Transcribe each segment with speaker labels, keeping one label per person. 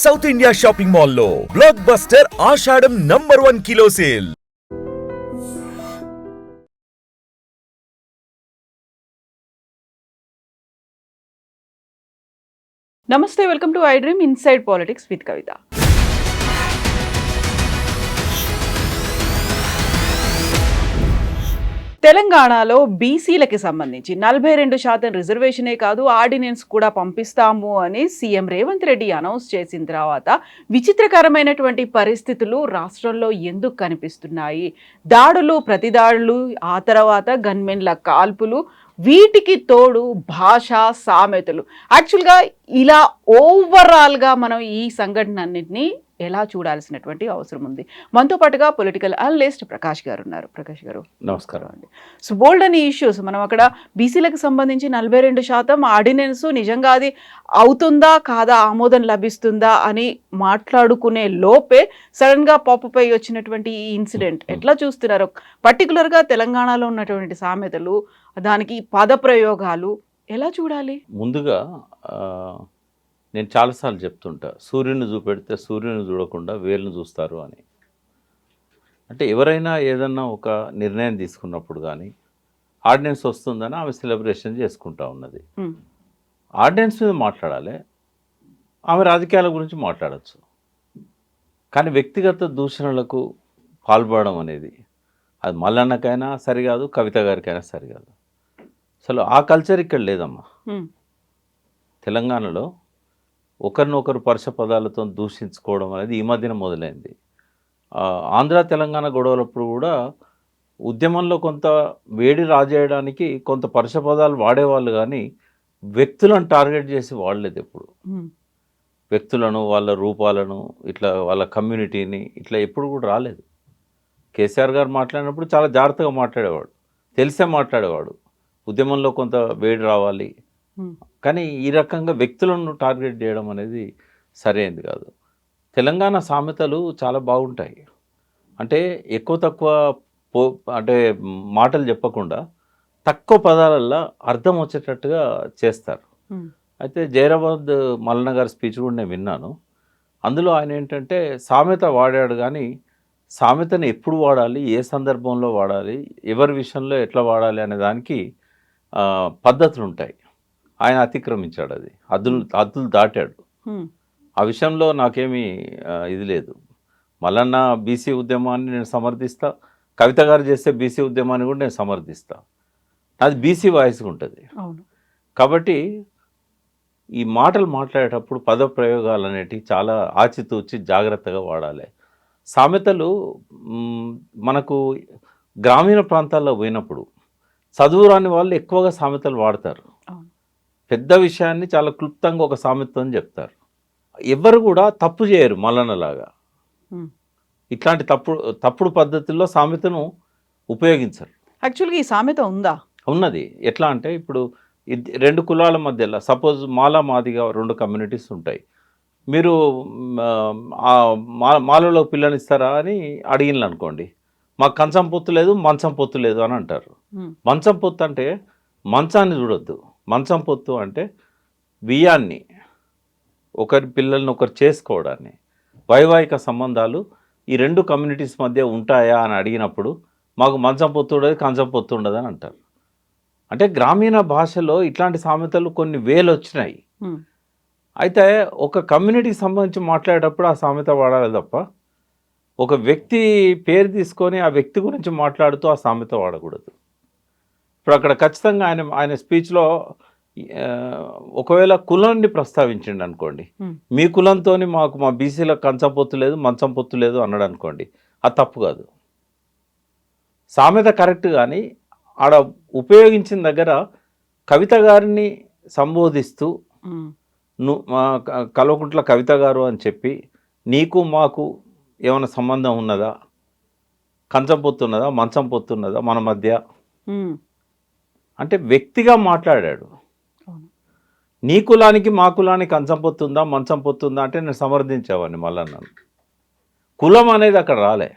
Speaker 1: South India shopping మాల్లో blockbuster Ashadham #1 kilo sale.
Speaker 2: నమస్తే, welcome to iDream inside politics with Kavitha. తెలంగాణలో బీసీలకి సంబంధించి 42% రిజర్వేషనే కాదు, ఆర్డినెన్స్ కూడా పంపిస్తాము అని సీఎం రేవంత్ రెడ్డి అనౌన్స్ చేసిన తర్వాత విచిత్రకరమైనటువంటి పరిస్థితులు రాష్ట్రంలో ఎందుకు కనిపిస్తున్నాయి? దాడులు, ప్రతిదాడులు, ఆ తర్వాత గన్మెన్ల కాల్పులు, వీటికి తోడు భాష, సామెతలు. యాక్చువల్గా ఇలా ఓవరాల్గా మనం ఈ సంఘటన అన్నింటినీ ఎలా చూడాల్సినటువంటి అవసరం ఉంది? మనతో పాటుగా పొలిటికల్ అనలిస్ట్ ప్రకాష్ గారు ఉన్నారు. ప్రకాష్ గారు
Speaker 3: నమస్కారం
Speaker 2: అండి. సో బోల్డ్ అని ఇష్యూస్ మనం అక్కడ బీసీలకు సంబంధించి 42% ఆర్డినెన్స్ నిజంగా అది అవుతుందా కాదా, ఆమోదం లభిస్తుందా అని మాట్లాడుకునే లోపే సడన్గా పాపప్ అయి వచ్చినటువంటి ఈ ఇన్సిడెంట్ ఎట్లా చూస్తున్నారు? పర్టికులర్గా తెలంగాణలో ఉన్నటువంటి సామెతలు, దానికి పదప్రయోగాలు ఎలా చూడాలి?
Speaker 3: ముందుగా నేను చాలాసార్లు చెప్తుంటా, సూర్యుని చూపెడితే సూర్యుని చూడకుండా వేలును చూస్తారు అని. అంటే ఎవరైనా ఏదన్నా ఒక నిర్ణయం తీసుకున్నప్పుడు కానీ ఆర్డినెన్స్ వస్తుందని ఆమె సెలబ్రేషన్ చేసుకుంటా ఉన్నది. ఆర్డినెన్స్ మీద మాట్లాడాలి, ఆమె రాజకీయాల గురించి మాట్లాడచ్చు. కానీ వ్యక్తిగత దూషణలకు పాల్పడడం అనేది అది మల్లన్నకైనా సరికాదు, కవిత గారికైనా సరికాదు. అసలు ఆ కల్చర్ ఇక్కడ లేదమ్మా. తెలంగాణలో ఒకరినొకరు పరుష పదాలతో దూషించుకోవడం అనేది ఈ మధ్యన మొదలైంది. ఆంధ్ర తెలంగాణ గొడవలప్పుడు కూడా ఉద్యమంలో కొంత వేడి రాజేయడానికి కొంత పరుష పదాలు వాడేవాళ్ళు, కానీ వ్యక్తులను టార్గెట్ చేసి వాడలేదు ఎప్పుడు. వ్యక్తులను, వాళ్ళ రూపాలను, ఇట్లా వాళ్ళ కమ్యూనిటీని ఇట్లా ఎప్పుడు కూడా రాలేదు. కేసీఆర్ గారు మాట్లాడినప్పుడు చాలా జాగ్రత్తగా మాట్లాడేవాడు, తెలిసే మాట్లాడేవాడు. ఉద్యమంలో కొంత వేడి రావాలి, కానీ ఈ రకంగా వ్యక్తులను టార్గెట్ చేయడం అనేది సరైనది కాదు. తెలంగాణ సామెతలు చాలా బాగుంటాయి. అంటే ఎక్కువ తక్కువ అంటే మాటలు చెప్పకుండా తక్కువ పదాలల్లో అర్థం వచ్చేటట్టుగా చేస్తారు. అయితే జైరాబాద్ మల్లన్న గారి స్పీచ్ కూడా నేను విన్నాను. అందులో ఆయన ఏంటంటే సామెత వాడాడు, కానీ సామెతను ఎప్పుడు వాడాలి, ఏ సందర్భంలో వాడాలి, ఎవరి విషయంలో ఎట్లా వాడాలి అనే దానికి పద్ధతులు ఉంటాయి. ఆయన అతిక్రమించాడు, అది హద్దులు దాటాడు. ఆ విషయంలో నాకేమీ ఇది లేదు. మల్లన్న బీసీ ఉద్యమాన్ని నేను సమర్థిస్తా, కవిత గారు చేస్తే బీసీ ఉద్యమాన్ని కూడా నేను సమర్థిస్తా. అది బీసీ వాయిస్గా ఉంటుంది. కాబట్టి ఈ మాటలు మాట్లాడేటప్పుడు పదప్రయోగాలు అనేటివి చాలా ఆచితూచి జాగ్రత్తగా వాడాలి. సామెతలు మనకు గ్రామీణ ప్రాంతాల్లో పోయినప్పుడు చదువు రాని వాళ్ళు ఎక్కువగా సామెతలు వాడతారు. పెద్ద విషయాన్ని చాలా క్లుప్తంగా ఒక సామెత అని చెప్తారు. ఎవరు కూడా తప్పు చేయరు మల్లన్నలాగా. ఇట్లాంటి తప్పుడు పద్ధతుల్లో సామెతను ఉపయోగించరు.
Speaker 2: యాక్చువల్గా ఈ సామెత ఉందా? ఉన్నది.
Speaker 3: ఎట్లా అంటే ఇప్పుడు 2 కులాల మధ్యలో సపోజ్ మాలా మాదిగా 2 కమ్యూనిటీస్ ఉంటాయి. మీరు మాలలో పిల్లనిస్తారా అని అడిగిన అనుకోండి, మాకు కంచం పొత్తు లేదు, మంచం పొత్తు లేదు అని అంటారు. మంచం పొత్తు అంటే మంచాన్ని చూడొద్దు. మంచం పొత్తు అంటే బియ్యాన్ని, ఒకరి పిల్లల్ని ఒకరు చేసుకోవడాన్ని, వైవాహిక సంబంధాలు ఈ 2 కమ్యూనిటీస్ మధ్య ఉంటాయా అని అడిగినప్పుడు మాకు మంచం పొత్తు ఉండదు, కంచం పొత్తు ఉండదు అని అంటారు. అంటే గ్రామీణ భాషలో ఇట్లాంటి సామెతలు కొన్ని వేలు వచ్చినాయి. అయితే ఒక కమ్యూనిటీకి సంబంధించి మాట్లాడేటప్పుడు ఆ సామెత వాడాలి తప్ప ఒక వ్యక్తి పేరు తీసుకొని ఆ వ్యక్తి గురించి మాట్లాడుతూ ఆ సామెత వాడకూడదు. ఇప్పుడు అక్కడ ఖచ్చితంగా ఆయన స్పీచ్లో ఒకవేళ కులాన్ని ప్రస్తావించండి అనుకోండి, మీ కులంతో మాకు మా బీసీలకు కంచం పొత్తు లేదు, మంచం పొత్తు లేదు అన్నాడు అనుకోండి, అది తప్పు కాదు. సామెత కరెక్ట్, కానీ ఆడ ఉపయోగించిన దగ్గర కవిత గారిని సంబోధిస్తూ కల్వకుంట్ల కవిత గారు అని చెప్పి నీకు మాకు ఏమైనా సంబంధం ఉన్నదా, కంచం పొత్తు ఉన్నదా, మంచం పొత్తు ఉన్నదా మన మధ్య అంటే వ్యక్తిగా మాట్లాడాడు. నీ కులానికి మా కులానికి కంచం పొత్తుందా, మంచం పొత్తుందా అంటే నేను సమర్థించేవాడిని. మళ్ళీ నన్ను కులం అనేది అక్కడ రాలే.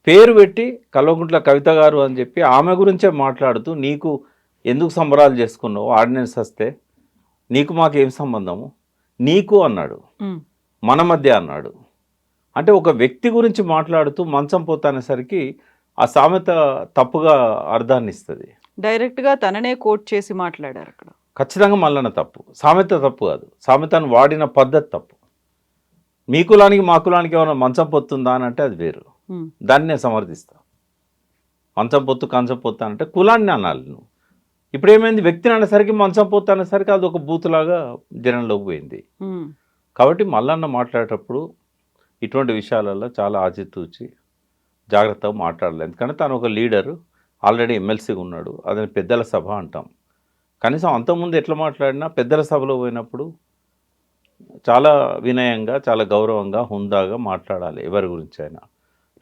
Speaker 3: పేరు పెట్టి కల్వకుంట్ల కవిత గారు అని చెప్పి ఆమె గురించే మాట్లాడుతూ నీకు ఎందుకు సంబరాలు చేసుకున్నావు, ఆర్డినెన్స్ వస్తే నీకు మాకు ఏం సంబంధము, నీకు అన్నాడు,
Speaker 2: ఉమ్,
Speaker 3: మన మధ్య అన్నాడు. అంటే ఒక వ్యక్తి గురించి మాట్లాడుతూ మంచం పోతానేసరికి ఆ సామెత తప్పుగా అర్థాన్ని ఇస్తుంది.
Speaker 2: డైరెక్ట్ గా తననే కోట్ చేసి మాట్లాడారు అక్కడ.
Speaker 3: ఖచ్చితంగా మల్లన్న తప్పు, సామెత తప్పు కాదు, సామెతను వాడిన పద్ధతి తప్పు. మీ కులానికి మా కులానికి ఏమైనా మంచం పొత్తుందా అని అంటే అది వేరు,
Speaker 2: ఉమ్,
Speaker 3: దాన్ని నేను సమర్థిస్తాను. మంచం పొత్తు కంచం పొత్తు అంటే కులాన్ని అనాలి నువ్వు. ఇప్పుడు ఏమైంది, వ్యక్తిని అనేసరికి మంచం పొత్తు అనేసరికి అది ఒక బూతులాగా జనంలోకి పోయింది.
Speaker 2: ఉమ్,
Speaker 3: కాబట్టి మల్లన్న మాట్లాడేటప్పుడు ఇటువంటి విషయాలలో చాలా ఆచితూచి జాగ్రత్తగా మాట్లాడాలి. ఎందుకంటే తను ఒక లీడరు, ఆల్రెడీ ఎమ్మెల్సీగా ఉన్నాడు, అదని పెద్దల సభ అంటాం. కనీసం అంతకుముందు ఎట్లా మాట్లాడినా పెద్దల సభలో పోయినప్పుడు చాలా వినయంగా, చాలా గౌరవంగా, హుందాగా మాట్లాడాలి ఎవరి గురించి అయినా.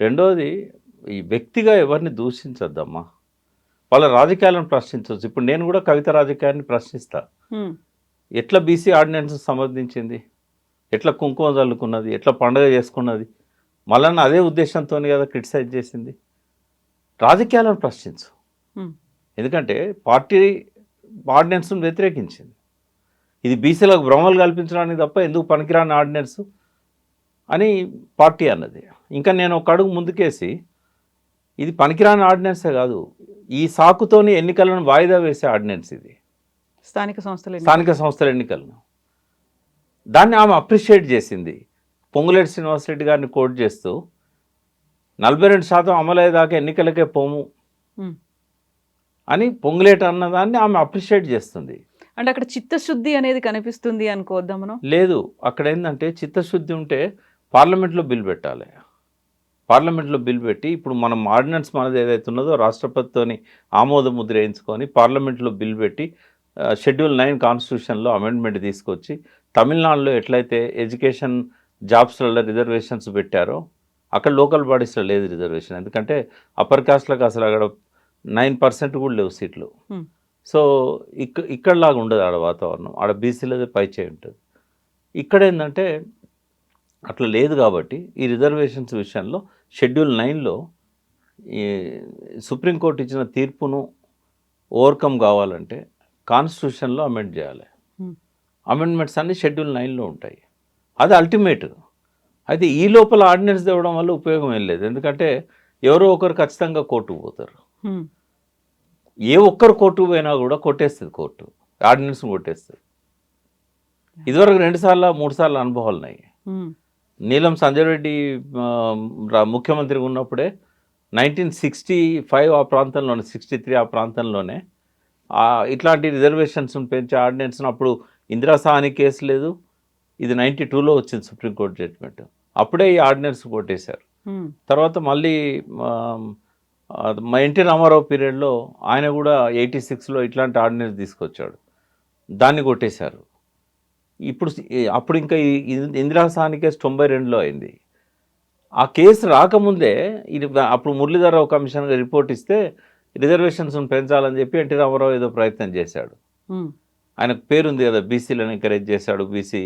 Speaker 3: రెండోది, ఈ వ్యక్తిగా ఎవరిని దూషించద్దమ్మా, వాళ్ళ రాజకీయాలను ప్రశ్నించవచ్చు. ఇప్పుడు నేను కూడా కవిత రాజకీయాన్ని ప్రశ్నిస్తా.
Speaker 2: ఉమ్,
Speaker 3: ఎట్లా బీసీ ఆర్డినెన్స్ సంబంధించింది, ఎట్లా కుంకుమ చల్లుకున్నది, ఎట్లా పండుగ చేసుకున్నది, మళ్ళీ అదే ఉద్దేశంతో కదా క్రిటిసైజ్ చేసింది. రాజకీయాలను ప్రశ్నించు,
Speaker 2: ఉమ్,
Speaker 3: ఎందుకంటే పార్టీ ఆర్డినెన్స్ను వ్యతిరేకించింది. ఇది బీసీలకు భ్రమలు కల్పించడానికి తప్ప ఎందుకు పనికిరాని ఆర్డినెన్స్ అని పార్టీ అన్నది. ఇంకా నేను ఒక అడుగు ముందుకేసి, ఇది పనికిరాని ఆర్డినెన్సే కాదు, ఈ సాకుతోని ఎన్నికలను వాయిదా వేసే ఆర్డినెన్స్ ఇది,
Speaker 2: స్థానిక సంస్థలు
Speaker 3: స్థానిక సంస్థల ఎన్నికలను. దాన్ని ఆమె అప్రిషియేట్ చేసింది. పొంగులేటి శ్రీనివాసరెడ్డి గారిని కోట్ చేస్తూ 42% అమలయ్యేదాకా ఎన్నికలకే పోము
Speaker 2: ఉమ్.
Speaker 3: అని పొంగులేటి అన్నదాన్ని ఆమె అప్రిషియేట్ చేస్తుంది.
Speaker 2: అంటే అక్కడ చిత్తశుద్ధి అనేది కనిపిస్తుంది అనుకోవద్దాం మనం.
Speaker 3: లేదు, అక్కడ ఏంటంటే చిత్తశుద్ధి ఉంటే పార్లమెంట్లో బిల్ పెట్టాలి. పార్లమెంట్లో బిల్ పెట్టి, ఇప్పుడు మనం ఆర్డినెన్స్ మనది ఏదైతే ఉన్నదో రాష్ట్రపతితోని ఆమోద ముద్ర వేయించుకొని పార్లమెంట్లో బిల్ పెట్టి షెడ్యూల్ 9 కాన్స్టిట్యూషన్లో అమెండ్మెంట్ తీసుకొచ్చి, తమిళనాడులో ఎట్లయితే ఎడ్యుకేషన్ జాబ్స్లలో రిజర్వేషన్స్ పెట్టారో అక్కడ లోకల్ బాడీస్లో లేదు రిజర్వేషన్. ఎందుకంటే అప్పర్ కాస్ట్లకు అసలు అక్కడ 9% కూడా లేవు సీట్లు.
Speaker 2: ఉమ్,
Speaker 3: సో ఇక్కడలాగా ఉండదు ఆడ వాతావరణం, ఆడ బీసీలదే పై చేయి ఉంటుంది. ఇక్కడ ఏంటంటే అట్లా లేదు. కాబట్టి ఈ రిజర్వేషన్స్ విషయంలో షెడ్యూల్ 9లో ఈ సుప్రీంకోర్టు ఇచ్చిన తీర్పును ఓవర్కమ్ కావాలంటే కాన్స్టిట్యూషన్లో అమెండ్ చేయాలి.
Speaker 2: ఉమ్,
Speaker 3: అమెండ్మెంట్స్ అన్నీ షెడ్యూల్ 9లో ఉంటాయి, అది అల్టిమేట్. అయితే ఈ లోపల ఆర్డినెన్స్ తేవడం వల్ల ఉపయోగం ఏం లేదు, ఎందుకంటే ఎవరో ఒకరు ఖచ్చితంగా కోర్టుకు పోతారు.
Speaker 2: ఉమ్,
Speaker 3: ఏ ఒక్కరు కోర్టుకు పోయినా కూడా కొట్టేస్తుంది కోర్టు, ఆర్డినెన్స్ని కొట్టేస్తుంది. ఇదివరకు 2 సార్లు 3 సార్లు అనుభవాలు ఉన్నాయి.
Speaker 2: ఉమ్,
Speaker 3: నీలం సంజయ్ రెడ్డి ముఖ్యమంత్రిగా ఉన్నప్పుడే 1965 ఆ ప్రాంతంలోనే, 63 ఆ ప్రాంతంలోనే ఇట్లాంటి రిజర్వేషన్స్ పెంచే ఆర్డినెన్స్ను, అప్పుడు ఇందిరా సాహని కేసు లేదు, ఇది 92లో వచ్చింది సుప్రీంకోర్టు జడ్జిమెంట్, అప్పుడే ఈ ఆర్డినెన్స్ కొట్టేశారు.
Speaker 2: ఉమ్,
Speaker 3: తర్వాత మళ్ళీ మా ఎన్టీ రామారావు పీరియడ్లో ఆయన కూడా 86లో ఇట్లాంటి ఆర్డినెన్స్ తీసుకొచ్చాడు, దాన్ని కొట్టేశారు. అప్పుడు ఇంకా ఇందిరా సాహని కేసు 92లో అయింది. ఆ కేసు రాకముందే ఇది అప్పుడు మురళీధరరావు కమిషన్గా రిపోర్ట్ ఇస్తే రిజర్వేషన్స్ పెంచాలని చెప్పి ఎన్టీ రామారావు ఏదో ప్రయత్నం చేశాడు.
Speaker 2: ఉమ్,
Speaker 3: ఆయనకు పేరుంది కదా, బీసీలను ఎంకరేజ్ చేశాడు, బీసీ.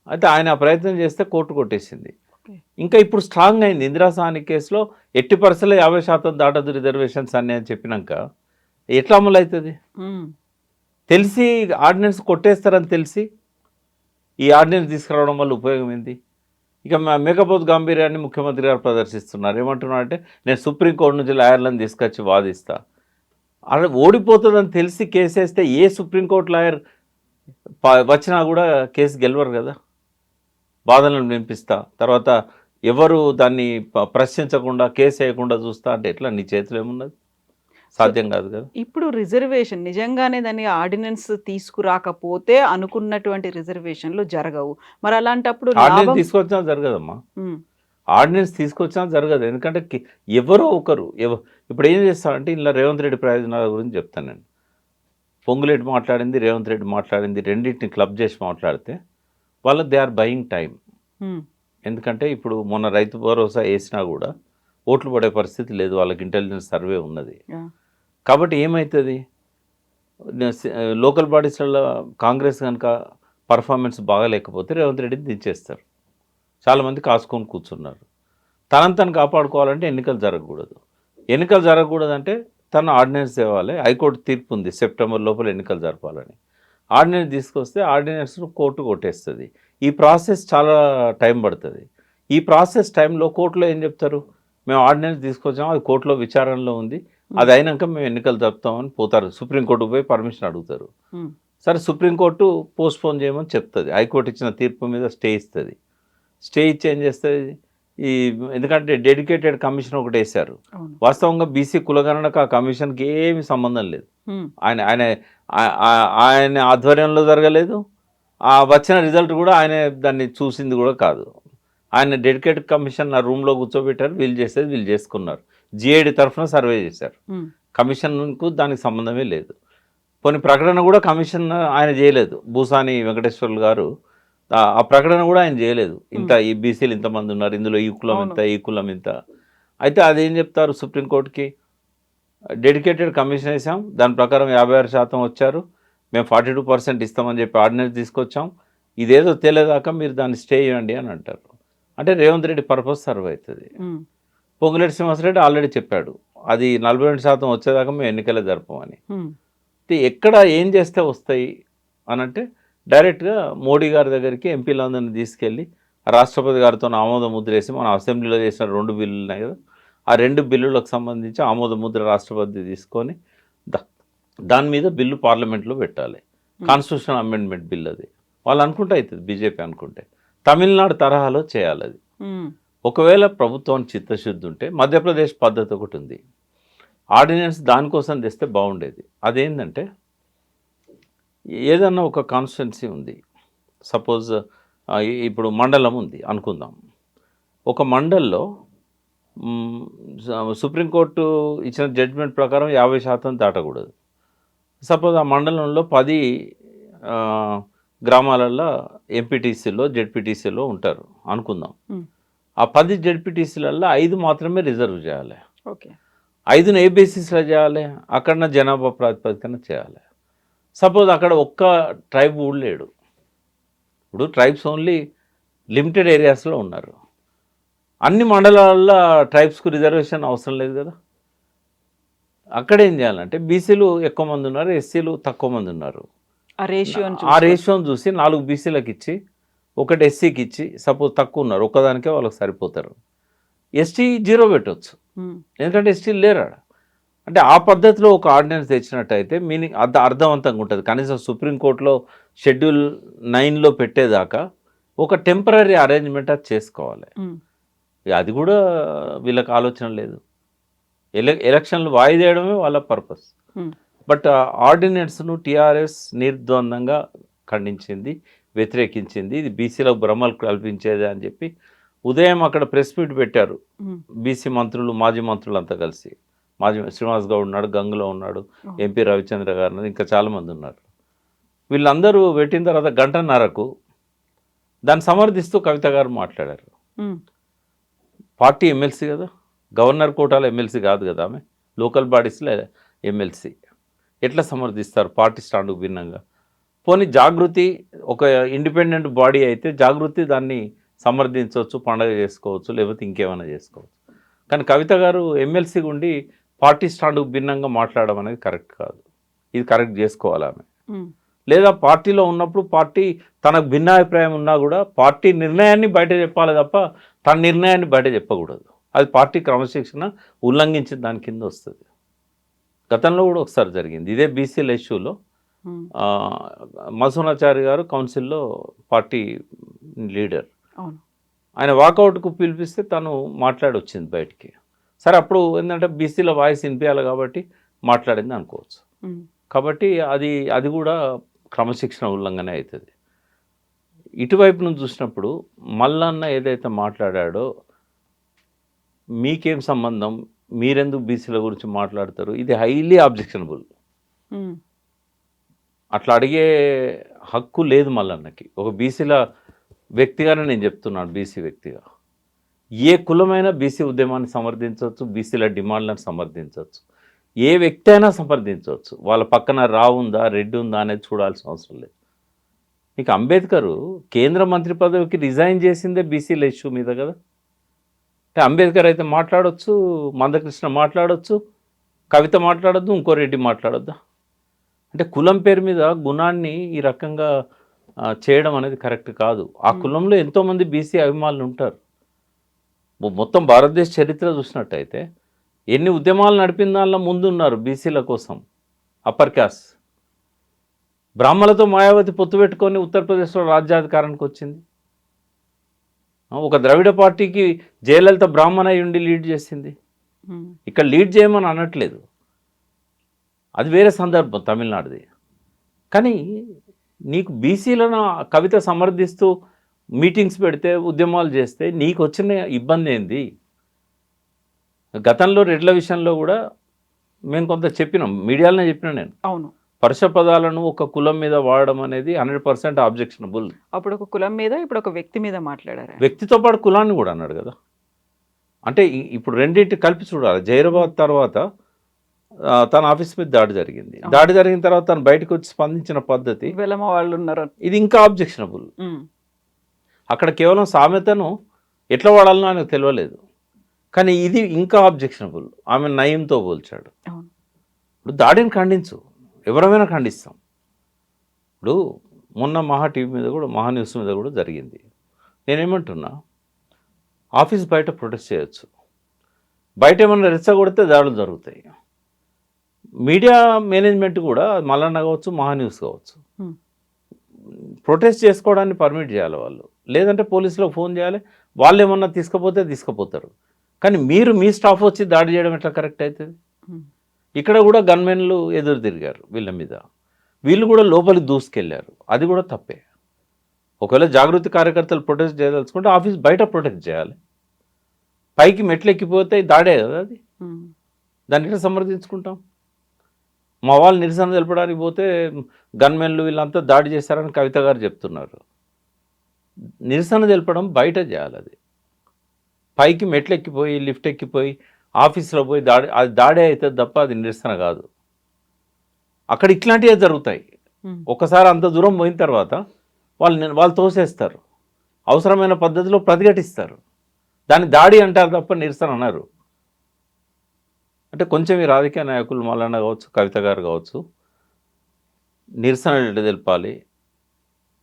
Speaker 3: అయితే ఆయన ఆ ప్రయత్నం చేస్తే కోర్టు కొట్టేసింది. ఇంకా ఇప్పుడు స్ట్రాంగ్ అయింది ఇందిరా సాహని కేసులో, 80% 50% దాటదు రిజర్వేషన్స్ అన్నీ అని చెప్పినాక ఎట్లా అమలు అవుతుంది?
Speaker 2: ఉమ్, తెలిసి
Speaker 3: ఆర్డినెన్స్ కొట్టేస్తారని తెలిసి ఈ ఆర్డినెన్స్ తీసుకురావడం వల్ల ఉపయోగం ఏంది? ఇక మేకపోతు గాంభీర్యాన్ని ముఖ్యమంత్రి గారు ప్రదర్శిస్తున్నారు. ఏమంటున్నారంటే, నేను సుప్రీంకోర్టు నుంచి లాయర్లను తీసుకొచ్చి వాదిస్తా. అలా ఓడిపోతుందని తెలిసి కేసేస్తే ఏ సుప్రీంకోర్టు లాయర్ వచ్చినా కూడా కేసు గెలవరు కదా. బాధలను వినిపిస్తా, తర్వాత ఎవరు దాన్ని ప్రశ్నించకుండా కేసు వేయకుండా చూస్తా అంటే ఎట్లా? నీ చేతిలో ఏమున్నది? సాధ్యం కాదు కదా.
Speaker 2: ఇప్పుడు రిజర్వేషన్ నిజంగానే దాన్ని ఆర్డినెన్స్ తీసుకురాకపోతే అనుకున్నటువంటి రిజర్వేషన్లు జరగవు. మరి అలాంటప్పుడు
Speaker 3: ఆర్డినెన్స్ తీసుకొచ్చినా జరగదమ్మా, ఆర్డినెన్స్ తీసుకొచ్చినా జరగదు. ఎందుకంటే ఎవరో ఒకరు ఇప్పుడు ఏం చేస్తారంటే, ఇలా రేవంత్ రెడ్డి ప్రయోజనాల గురించి చెప్తాను నేను. పొంగులేటి మాట్లాడింది, రేవంత్ రెడ్డి మాట్లాడింది, రెండింటిని క్లబ్ చేసి మాట్లాడితే వాళ్ళు దే ఆర్ బయింగ్ టైం. ఎందుకంటే ఇప్పుడు మొన్న రైతు భరోసా వేసినా కూడా ఓట్లు పడే పరిస్థితి లేదు, వాళ్ళకి ఇంటెలిజెన్స్ సర్వే ఉన్నది. కాబట్టి ఏమవుతుంది, లోకల్ బాడీస్లలో కాంగ్రెస్ కనుక పర్ఫార్మెన్స్ బాగాలేకపోతే రేవంత్ రెడ్డిని దించేస్తారు. చాలామంది కాసుకొని కూర్చున్నారు. తనను కాపాడుకోవాలంటే ఎన్నికలు జరగకూడదు. ఎన్నికలు జరగకూడదంటే తను ఆర్డినెన్స్ తేవాలి. హైకోర్టు తీర్పు ఉంది సెప్టెంబర్ లోపల ఎన్నికలు జరపాలని. ఆర్డినెన్స్ తీసుకొస్తే ఆర్డినెన్స్ను కోర్టు కొట్టేస్తుంది. ఈ ప్రాసెస్ చాలా టైం పడుతుంది. ఈ ప్రాసెస్ టైంలో కోర్టులో ఏం చెప్తారు, మేము ఆర్డినెన్స్ తీసుకొచ్చాము, అది కోర్టులో విచారణలో ఉంది, అది అయినాక మేము ఎన్నికలు జరుపుతామని పోతారు. సుప్రీంకోర్టుకు పోయి పర్మిషన్ అడుగుతారు. సరే సుప్రీంకోర్టు పోస్ట్పోన్ చేయమని చెప్తుంది. హైకోర్టు ఇచ్చిన తీర్పు మీద స్టే ఇస్తుంది. స్టే ఇచ్చి ఏం చేస్తుంది, ఎందుకంటే డెడికేటెడ్ కమిషన్ ఒకటి వేశారు. వాస్తవంగా బీసీ కులగణనకు ఆ కమిషన్కి ఏమి సంబంధం లేదు. ఆయన ఆయన ఆయన ఆధ్వర్యంలో జరగలేదు. ఆ వచ్చిన రిజల్ట్ కూడా ఆయన దాన్ని చూసింది కూడా కాదు. ఆయన డెడికేటెడ్ కమిషన్ నా రూమ్లో కూర్చోబెట్టారు, వీళ్ళు చేసేది వీళ్ళు చేసుకున్నారు. జిఐడి తరఫున సర్వే చేశారు. కమిషన్కు దానికి సంబంధమే లేదు. కొన్ని ప్రకటన కూడా కమిషన్ ఆయన చేయలేదు. భూసాని వెంకటేశ్వర్లు గారు ఆ ప్రకటన కూడా ఆయన చేయలేదు. ఇంత ఈ బీసీలు ఇంతమంది ఉన్నారు, ఇందులో ఈ కులం ఇంత, ఈ కులం ఇంత. అయితే అదేం చెప్తారు సుప్రీంకోర్టుకి, డెడికేటెడ్ కమిషన్ వేసాం, దాని ప్రకారం 56% వచ్చారు, మేము 42% ఇస్తామని చెప్పి ఆర్డినెన్స్ తీసుకొచ్చాం, ఇదేదో తెలియదాకా మీరు దాన్ని స్టే చేయండి అని అంటారు. అంటే రేవంత్ రెడ్డి పర్పస్ సర్వ్ అవుతుంది. పొంగులేటి శ్రీనివాసరెడ్డి ఆల్రెడీ చెప్పాడు, అది 42% వచ్చేదాకా మేము ఎన్నికలే జరపమని. ఎక్కడ ఏం చేస్తే వస్తాయి అనంటే డైరెక్ట్గా మోడీ గారి దగ్గరికి ఎంపీలందరినీ తీసుకెళ్ళి రాష్ట్రపతి గారితో ఆమోద ముద్ర వేసి మనం అసెంబ్లీలో చేసిన 2 బిల్లులు ఉన్నాయి కదా, ఆ 2 బిల్లులకు సంబంధించి ఆమోద ముద్ర రాష్ట్రపతి తీసుకొని దాని మీద బిల్లు పార్లమెంట్లో పెట్టాలి. కాన్స్టిట్యూషన్ అమెండ్మెంట్ బిల్ అది. వాళ్ళు అనుకుంటే అవుతుంది, బీజేపీ అనుకుంటే. తమిళనాడు తరహాలో చేయాలి అది. ఒకవేళ ప్రభుత్వానికి చిత్తశుద్ధి ఉంటే మధ్యప్రదేశ్ పద్ధతి ఒకటి ఉంది, ఆర్డినెన్స్ దానికోసం తెస్తే బాగుండేది. అదేంటంటే ఏదన్నా ఒక కాన్స్టిట్యున్సీ ఉంది, సపోజ్ ఇప్పుడు మండలం ఉంది అనుకుందాం. ఒక మండల్లో సుప్రీంకోర్టు ఇచ్చిన జడ్జిమెంట్ ప్రకారం 50% దాటకూడదు. సపోజ్ ఆ మండలంలో 10 గ్రామాలలో ఎంపీటీసీలో జెడ్పీటీసీలో ఉంటారు అనుకుందాం. ఆ 10 జెడ్పీటీసీలలో 5 మాత్రమే రిజర్వ్ చేయాలి.
Speaker 2: ఓకే,
Speaker 3: 5ను ఏ బేసిస్లో చేయాలి, అక్కడ జనాభా ప్రాతిపదికన చేయాలి. సపోజ్ అక్కడ ఒక్క ట్రైబ్ కూడా లేడు. ఇప్పుడు ట్రైబ్స్ ఓన్లీ లిమిటెడ్ ఏరియాస్లో ఉన్నారు. అన్ని మండలాల్లో ట్రైబ్స్కు రిజర్వేషన్ అవసరం లేదు కదా. అక్కడ ఏం చేయాలంటే బీసీలు ఎక్కువ మంది ఉన్నారు, ఎస్సీలు తక్కువ మంది ఉన్నారు. ఆ రేషియోని చూసి 4 బీసీలకు ఇచ్చి 1 ఎస్సీకి ఇచ్చి, సపోజ్ తక్కువ ఉన్నారు ఒక్కదానికే వాళ్ళకి సరిపోతారు. ఎస్టీ 0 పెట్టవచ్చు, ఎందుకంటే ఎస్టీలు లేరు. అంటే ఆ పద్ధతిలో ఒక ఆర్డినెన్స్ తెచ్చినట్టయితే మీనింగ్ అర్థవంతంగా ఉంటుంది. కనీసం సుప్రీంకోర్టులో షెడ్యూల్ 9లో పెట్టేదాకా ఒక టెంపరీ అరేంజ్మెంట్ అది చేసుకోవాలి. అది కూడా వీళ్ళకి ఆలోచన లేదు. ఎలక్షన్లు వాయిదేయడమే వాళ్ళ పర్పస్. బట్ ఆర్డినెన్స్ను టీఆర్ఎస్ నిర్ద్వందంగా ఖండించింది, వ్యతిరేకించింది. ఇది బీసీలకు భ్రమలు కల్పించేది అని చెప్పి ఉదయం అక్కడ ప్రెస్ మీట్ పెట్టారు. బీసీ మంత్రులు, మాజీ మంత్రులు అంతా కలిసి, మాజీ శ్రీనివాస్ గౌడ్ ఉన్నాడు, గంగులో ఉన్నాడు, ఎంపీ రవిచంద్ర గారు, ఇంకా చాలామంది ఉన్నారు. వీళ్ళందరూ పెట్టిన తర్వాత 1.5 గంటకు దాన్ని సమర్థిస్తూ కవిత గారు మాట్లాడారు. పార్టీ ఎమ్మెల్సీ కదా, గవర్నర్ కోటాలో ఎమ్మెల్సీ కాదు కదా, ఆమె లోకల్ బాడీస్లో ఎమ్మెల్సీ. ఎట్లా సమర్థిస్తారు పార్టీ స్టాండ్కు భిన్నంగా? పోనీ జాగృతి ఒక ఇండిపెండెంట్ బాడీ అయితే జాగృతి దాన్ని సమర్థించవచ్చు, పండగ చేసుకోవచ్చు, లేకపోతే ఇంకేమైనా చేసుకోవచ్చు. కానీ కవిత గారు ఎమ్మెల్సీ ఉండి పార్టీ స్టాండ్కు భిన్నంగా మాట్లాడడం అనేది కరెక్ట్ కాదు. ఇది కరెక్ట్ చేసుకోవాలి ఆమె. లేదా పార్టీలో ఉన్నప్పుడు పార్టీ తనకు భిన్నాభిప్రాయం ఉన్నా కూడా పార్టీ నిర్ణయాన్ని బయట చెప్పాలి తప్ప తన నిర్ణయాన్ని బయట చెప్పకూడదు. అది పార్టీ క్రమశిక్షణ ఉల్లంఘించిన దాని కింద వస్తుంది. గతంలో కూడా ఒకసారి జరిగింది ఇదే బీసీల ఇష్యూలో. మధుసూనాచారి గారు కౌన్సిల్లో పార్టీ లీడర్, ఆయన వాకౌట్కు పిలిపిస్తే తను మాట్లాడొచ్చింది బయటికి. సరే అప్పుడు ఏంటంటే బీసీల వాయిస్ వినిపించాలి కాబట్టి మాట్లాడింది అనుకోవచ్చు. కాబట్టి అది కూడా క్రమశిక్షణ ఉల్లంఘన అవుతుంది. ఇటువైపు నుంచి చూసినప్పుడు మల్లన్న ఏదైతే మాట్లాడాడో, మీకేం సంబంధం, మీరెందుకు బీసీల గురించి మాట్లాడతారు, ఇది హైలీ ఆబ్జెక్షనబుల్. అట్లా అడిగే హక్కు లేదు మల్లన్నకి. ఒక బీసీల వ్యక్తిగానే నేను చెప్తున్నాను, బీసీ వ్యక్తిగా ఏ కులమైనా బీసీ ఉద్యమాన్ని సమర్థించవచ్చు, బీసీల డిమాండ్లను సమర్థించవచ్చు, ఏ వ్యక్తి అయినా సమర్థించవచ్చు. వాళ్ళ పక్కన రావు ఉందా, రెడ్డి ఉందా అనేది చూడాల్సిన అవసరం లేదు. ఇక అంబేద్కర్ కేంద్ర మంత్రి పదవికి రిజైన్ చేసిందే బీసీల ఇష్యూ మీద కదా. అంటే అంబేద్కర్ అయితే మాట్లాడవచ్చు, మందకృష్ణ మాట్లాడవచ్చు, కవిత మాట్లాడొద్దు, ఇంకో రెడ్డి మాట్లాడొద్దా? అంటే కులం పేరు మీద గుణాన్ని ఈ రకంగా చేయడం అనేది కరెక్ట్ కాదు. ఆ కులంలో ఎంతోమంది బీసీ అభిమానులు ఉంటారు. మొత్తం భారతదేశ చరిత్ర చూసినట్టయితే ఎన్ని ఉద్యమాలు నడిపిన దానిలో ముందున్నారు బీసీల కోసం. అప్పర్ క్యాస్ట్ బ్రాహ్మణులతో మాయావతి పొత్తు పెట్టుకొని ఉత్తరప్రదేశ్లో రాజ్యాధికారానికి వచ్చింది. ఒక ద్రవిడ పార్టీకి జయలలిత బ్రాహ్మణ అయి ఉండి లీడ్ చేసింది. ఇక్కడ లీడ్ చేయమని అనట్లేదు, అది వేరే సందర్భం తమిళనాడుది. కానీ నీకు బీసీలను కవిత సమర్థిస్తూ మీటింగ్స్ పెడితే ఉద్యమాలు చేస్తే నీకు వచ్చిన ఇబ్బంది ఏంది? గతంలో రెడ్ల విషయంలో కూడా మేము కొంత చెప్పినాం, మీడియాలోనే చెప్పినా నేను.
Speaker 2: అవును,
Speaker 3: పరుష పదాలను ఒక కులం మీద వాడడం అనేది 100% ఆబ్జెక్షనబుల్.
Speaker 2: అప్పుడు ఒక కులం మీద, ఇప్పుడు ఒక వ్యక్తి మీద మాట్లాడారు.
Speaker 3: వ్యక్తితో పాటు కులాన్ని కూడా అన్నాడు కదా. అంటే ఇప్పుడు రెండింటి కలిపి చూడాలి. జైరాబాద్ తర్వాత తన ఆఫీస్ మీద దాడి జరిగింది. దాడి జరిగిన తర్వాత తను బయటకు వచ్చి స్పందించిన పద్ధతి,
Speaker 2: వెలమ వాళ్ళు ఉన్నారు,
Speaker 3: ఇది ఇంకా ఆబ్జెక్షనబుల్. అక్కడ కేవలం సామెతను ఎట్లా వాడాలనో ఆయనకు తెలియలేదు, కానీ ఇది ఇంకా ఆబ్జెక్షనబుల్. ఆమె నయంతో పోల్చాడు. ఇప్పుడు దాడిని ఖండించు, ఎవరైనా ఖండిస్తాం. ఇప్పుడు మొన్న మహా టీవీ మీద కూడా, మహా న్యూస్ మీద కూడా జరిగింది. నేనేమంటున్నా, ఆఫీస్ బయట ప్రొటెస్ట్ చేయొచ్చు, బయట ఏమన్నా రెచ్చగొడితే దాడులు జరుగుతాయి. మీడియా మేనేజ్మెంట్ కూడా, మల్లన్న కావచ్చు, మహా న్యూస్ కావచ్చు, ప్రొటెస్ట్ చేసుకోవడానికి పర్మిట్ చేయాలి వాళ్ళు. లేదంటే పోలీసులకు ఫోన్ చేయాలి, వాళ్ళు ఏమన్నా తీసుకుపోతారు. కానీ మీరు మీ స్టాఫ్ వచ్చి దాడి చేయడం ఎట్లా కరెక్ట్ అవుతుంది? ఇక్కడ కూడా గన్మెన్లు ఎదురు తిరిగారు వీళ్ళ మీద, వీళ్ళు కూడా లోపలికి దూసుకెళ్ళారు, అది కూడా తప్పే. ఒకవేళ జాగృతి కార్యకర్తలు ప్రొటెస్ట్ చేయదలుచుకుంటే ఆఫీస్ బయట ప్రొటెస్ట్ చేయాలి. పైకి మెట్లు ఎక్కిపోతే దాడే కదా అది, దాన్ని ఎట్లా సమర్థించుకుంటాం? మా వాళ్ళు నిరసన తెలపడానికి పోతే గన్మెన్లు వీళ్ళంతా దాడి చేశారని కవిత గారు చెప్తున్నారు. నిరసన తెలపడం బయట చేయాలి, అది పైకి మెట్లు ఎక్కిపోయి లిఫ్ట్ ఎక్కిపోయి ఆఫీస్లో పోయి అది దాడే అవుతుంది తప్ప అది నిరసన కాదు. అక్కడ ఇట్లాంటివే జరుగుతాయి. ఒకసారి అంత దూరం పోయిన తర్వాత వాళ్ళు తోసేస్తారు, అవసరమైన పద్ధతిలో ప్రతిఘటిస్తారు, దాన్ని దాడి అంటారు తప్ప నిరసన అన్నారు. అంటే కొంచెం ఈ రాజకీయ నాయకులు, మల్లన్న కావచ్చు, కవిత గారు కావచ్చు, నిరసన ఎట్లా తెలపాలి,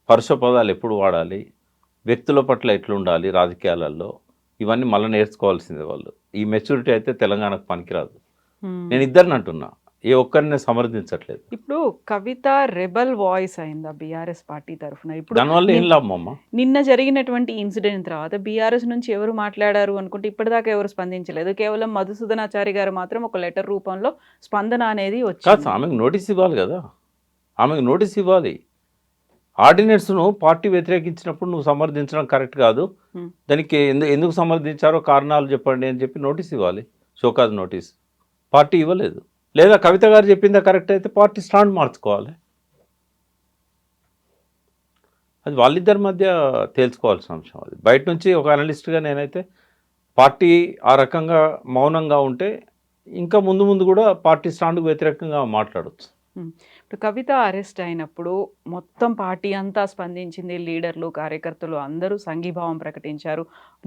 Speaker 3: పరుష పదాలు ఎప్పుడు వాడాలి, వ్యక్తుల పట్ల ఎట్లుండాలి రాజకీయాలలో, ఇవన్నీ మళ్ళీ నేర్చుకోవాల్సిందే వాళ్ళు. ఈ మెచ్యూరిటీ అయితే తెలంగాణకు పనికిరాదు. నేను ఇద్దరిని అంటున్నా, ఏ ఒక్కరిని సమర్థించట్లేదు.
Speaker 2: ఇప్పుడు కవిత రెబల్ వాయిస్ అయిందా బీఆర్ఎస్ పార్టీ తరఫున? ఇప్పుడు
Speaker 3: దానివల్ల ఏం లాభం అమ్మా?
Speaker 2: నిన్న జరిగినటువంటి ఇన్సిడెంట్ తర్వాత బీఆర్ఎస్ నుంచి ఎవరు మాట్లాడారు అనుకుంటే ఇప్పటిదాకా ఎవరు స్పందించలేదు. కేవలం మధుసూదనాచారి గారు మాత్రం ఒక లెటర్ రూపంలో స్పందన అనేది వచ్చింది.
Speaker 3: ఆమెకు నోటీస్ ఇవ్వాలి కదా, ఆమెకు నోటీస్ ఇవ్వాలి. ఆర్డినెన్స్ను పార్టీ వ్యతిరేకించినప్పుడు నువ్వు సమర్థించడం కరెక్ట్ కాదు, దానికి ఎందుకు సమర్థించారో కారణాలు చెప్పండి అని చెప్పి నోటీస్ ఇవ్వాలి, షోకాజ్ నోటీస్. పార్టీ ఇవ్వలేదు. లేదా కవిత గారు చెప్పిందా కరెక్ట్ అయితే పార్టీ స్టాండ్ మార్చుకోవాలి. అది వాళ్ళిద్దరి మధ్య తేల్చుకోవాల్సిన అంశం. అది బయట నుంచి ఒక అనలిస్ట్గా నేనైతే పార్టీ ఆ రకంగా మౌనంగా ఉంటే ఇంకా ముందు కూడా పార్టీ స్టాండ్కు వ్యతిరేకంగా మాట్లాడవచ్చు.
Speaker 2: ఇప్పుడు కవిత అరెస్ట్ అయినప్పుడు మొత్తం పార్టీ అంతా స్పందించింది, లీడర్లు, కార్యకర్తలు అందరూ సంఘీభావం ప్రకటించారు,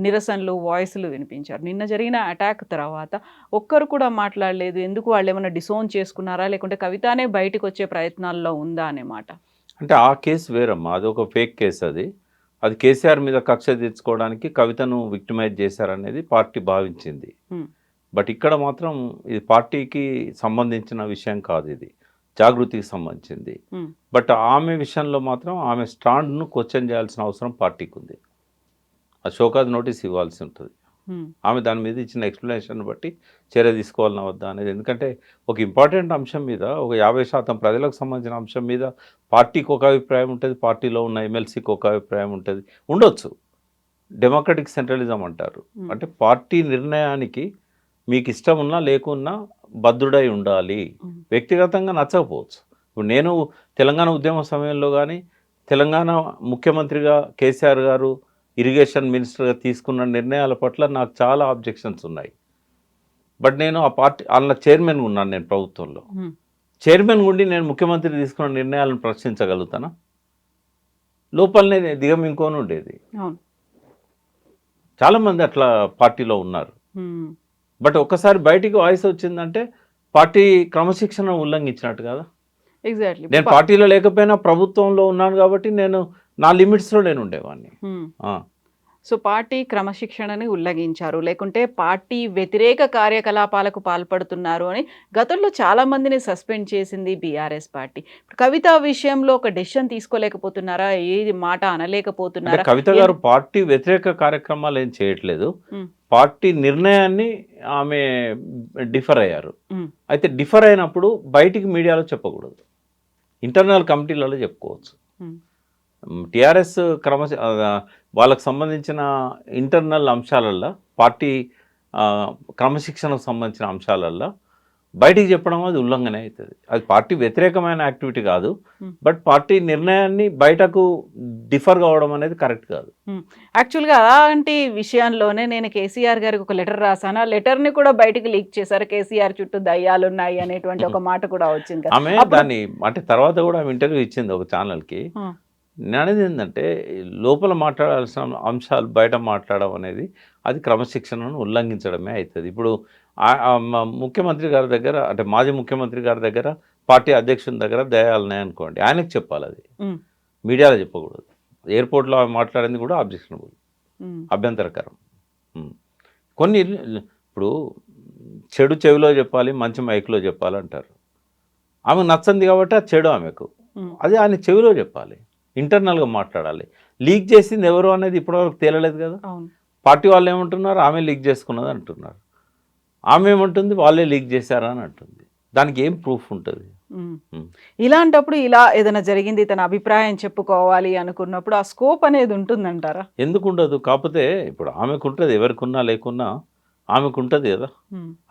Speaker 2: నిరసనలు, వాయిస్లు వినిపించారు. నిన్న జరిగిన అటాక్ తర్వాత ఒక్కరు కూడా మాట్లాడలేదు. ఎందుకు? వాళ్ళు ఏమైనా డిసోన్ చేసుకున్నారా, లేకుంటే కవితనే బయటకు వచ్చే ప్రయత్నాల్లో ఉందా అనే మాట.
Speaker 3: అంటే ఆ కేసు వేరమ్మా, అది ఒక ఫేక్ కేసు. అది కేసీఆర్ మీద కక్ష తీర్చుకోవడానికి కవితను విక్టిమైజ్ చేశారనేది పార్టీ భావించింది. బట్ ఇక్కడ మాత్రం ఇది పార్టీకి సంబంధించిన విషయం కాదు, ఇది జాగృతికి సంబంధించింది. బట్ ఆమె విషయంలో మాత్రం ఆమె స్టాండ్ను క్వశ్చన్ చేయాల్సిన అవసరం పార్టీకి ఉంది. ఆ షోకాజ్ నోటీస్ ఇవ్వాల్సి ఉంటుంది. ఆమె దాని మీద ఇచ్చిన ఎక్స్ప్లెనేషన్ బట్టి చర్య తీసుకోవాలన్నా వద్దా అనేది. ఎందుకంటే ఒక ఇంపార్టెంట్ అంశం మీద, ఒక 50% ప్రజలకు సంబంధించిన అంశం మీద పార్టీకి ఒక అభిప్రాయం ఉంటుంది, పార్టీలో ఉన్న ఎమ్మెల్సీకి ఒక అభిప్రాయం ఉంటుంది, ఉండొచ్చు. డెమోక్రటిక్ సెంట్రలిజం అంటారు. అంటే పార్టీ నిర్ణయానికి మీకు ఇష్టం ఉన్నా లేకున్నా బద్ధుడై ఉండాలి. వ్యక్తిగతంగా నచ్చకపోవచ్చు. ఇప్పుడు నేను తెలంగాణ ఉద్యమ సమయంలో కానీ, తెలంగాణ ముఖ్యమంత్రిగా కేసీఆర్ గారు ఇరిగేషన్ మినిస్టర్గా తీసుకున్న నిర్ణయాల పట్ల నాకు చాలా ఆబ్జెక్షన్స్ ఉన్నాయి. బట్ నేను ఆ పార్టీ అందులో చైర్మన్ ఉన్నాను. నేను ప్రభుత్వంలో చైర్మన్ ఉండి నేను ముఖ్యమంత్రి తీసుకున్న నిర్ణయాలను ప్రశ్నించగలుగుతానా? లోపలనే దిగమింకొని ఉండేది. చాలామంది అట్లా పార్టీలో ఉన్నారు. బట్ ఒక్కసారి బయటికి వాయిస్ వచ్చిందంటే పార్టీ క్రమశిక్షణ ఉల్లంఘించినట్టు కదా.
Speaker 2: ఎగ్జాక్ట్లీ.
Speaker 3: నేను పార్టీలో లేకపోయినా ప్రభుత్వంలో ఉన్నాను కాబట్టి నేను నా లిమిట్స్లో నేను ఉండేవాడిని.
Speaker 2: సో పార్టీ క్రమశిక్షణని ఉల్లంఘించారు, లేకుంటే పార్టీ వ్యతిరేక కార్యకలాపాలకు పాల్పడుతున్నారు అని గతంలో చాలా మందిని సస్పెండ్ చేసింది బీఆర్ఎస్ పార్టీ. కవిత విషయంలో ఒక డెసిషన్ తీసుకోలేకపోతున్నారా? ఏది మాట
Speaker 3: అంటే
Speaker 2: అనలేకపోతున్నారా?
Speaker 3: కవిత గారు పార్టీ వ్యతిరేక కార్యక్రమాలు ఏం చేయట్లేదు. పార్టీ నిర్ణయాన్ని ఆమె డిఫర్ అయ్యారు. అయితే డిఫర్ అయినప్పుడు బయటికి మీడియాలో చెప్పకూడదు, ఇంటర్నల్ కమిటీలలో చెప్పుకోవచ్చు. టీఆర్ఎస్ వాళ్ళకు సంబంధించిన ఇంటర్నల్ అంశాలల్లో, పార్టీ క్రమశిక్షణకు సంబంధించిన అంశాలల్లో బయటికి చెప్పడం అది ఉల్లంఘన అవుతుంది. అది పార్టీ వ్యతిరేకమైన యాక్టివిటీ కాదు, బట్ పార్టీ నిర్ణయాన్ని బయటకు డిఫర్ కావడం అనేది కరెక్ట్ కాదు.
Speaker 2: యాక్చువల్గా అలాంటి విషయంలోనే నేను కేసీఆర్ గారికి ఒక లెటర్ రాశాను. ఆ లెటర్ని కూడా బయటికి లీక్ చేశారు. కేసీఆర్ చుట్టూ దయ్యాలు ఉన్నాయి అనేటువంటి ఒక మాట కూడా వచ్చింది.
Speaker 3: ఆమె దాన్ని అంటే తర్వాత కూడా ఆమె ఇంటర్వ్యూ ఇచ్చింది ఒక ఛానల్కి. నేను అనేది ఏంటంటే లోపల మాట్లాడాల్సిన అంశాలు బయట మాట్లాడడం అనేది అది క్రమశిక్షణను ఉల్లంఘించడమే అవుతుంది. ఇప్పుడు ముఖ్యమంత్రి గారి దగ్గర, అంటే మాజీ ముఖ్యమంత్రి గారి దగ్గర, పార్టీ అధ్యక్షుని దగ్గర దయాలున్నాయి అనుకోండి, ఆయనకు చెప్పాలి, అది మీడియాలో చెప్పకూడదు. ఎయిర్పోర్ట్లో మాట్లాడింది కూడా అబ్జెక్షనబుల్, అభ్యంతరకరం. కొన్ని ఇప్పుడు చెడు చెవిలో చెప్పాలి, మంచి మైక్లో చెప్పాలి అంటారు. ఆమెకు నచ్చంది కాబట్టి ఆ చెడు ఆమెకు, అది ఆయన చెవిలో చెప్పాలి, ఇంటర్నల్గా మాట్లాడాలి. లీక్ చేసింది ఎవరు అనేది ఇప్పటివరకు తేలలేదు కదా. పార్టీ వాళ్ళు ఏమంటున్నారు, ఆమె లీక్ చేసుకున్నది అంటున్నారు. ఆమె ఏమంటుంది, వాళ్ళే లీక్ చేశారా అని అంటుంది. దానికి ఏం ప్రూఫ్ ఉంటుంది?
Speaker 2: ఇలాంటప్పుడు ఇలా ఏదైనా జరిగింది తన అభిప్రాయం చెప్పుకోవాలి అనుకున్నప్పుడు ఆ స్కోప్ అనేది ఉంటుందంటారా?
Speaker 3: ఎందుకు ఉండదు? కాకపోతే ఇప్పుడు ఆమెకు ఉంటుంది, ఎవరికి ఉన్నా లేకున్నా ఆమెకు ఉంటుంది కదా.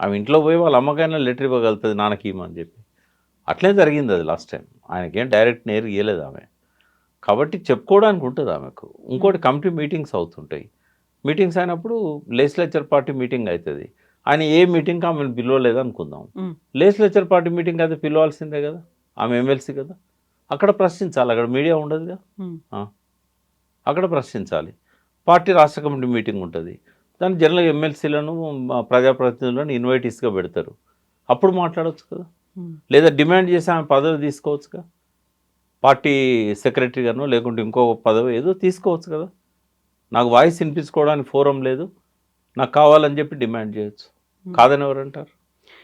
Speaker 3: ఆమె ఇంట్లో పోయి వాళ్ళ అమ్మకైనా లెటర్ ఇవ్వగలుగుతుంది, నాన్నకి ఇవ్వమని చెప్పి. అట్లే జరిగింది అది లాస్ట్ టైం. ఆయనకేం డైరెక్ట్ నేరు ఇవ్వలేదు ఆమె, కాబట్టి చెప్పుకోవడానికి ఉంటుంది ఆమెకు. ఇంకోటి కమిటీ మీటింగ్స్ అవుతుంటాయి. మీటింగ్స్ అయినప్పుడు లెజిస్లేచర్ పార్టీ మీటింగ్ అవుతుంది. ఆయన ఏ మీటింగ్కి ఆమెను పిలవలేదు అనుకుందాం, లెజిస్లేచర్ పార్టీ మీటింగ్ అయితే పిలవాల్సిందే కదా, ఆమె ఎమ్మెల్సీ కదా. అక్కడ ప్రశ్నించాలి, అక్కడ మీడియా ఉండదు కదా, అక్కడ ప్రశ్నించాలి. పార్టీ రాష్ట్ర కమిటీ మీటింగ్ ఉంటుంది, దాన్ని జనరల్గా ఎమ్మెల్సీలను ప్రజాప్రతినిధులను ఇన్వైటీస్గా పెడతారు, అప్పుడు మాట్లాడవచ్చు కదా. లేదా డిమాండ్ చేసి ఆమె పదవి తీసుకోవచ్చుగా, పార్టీ సెక్రటరీ గానో లేకుంటే ఇంకో పదవి ఏదో తీసుకోవచ్చు కదా. నాకు వాయిస్ వినిపించుకోవడానికి ఫోరం లేదు, నాకు కావాలని చెప్పి డిమాండ్ చేయొచ్చు, కాదని ఎవరు అంటారు?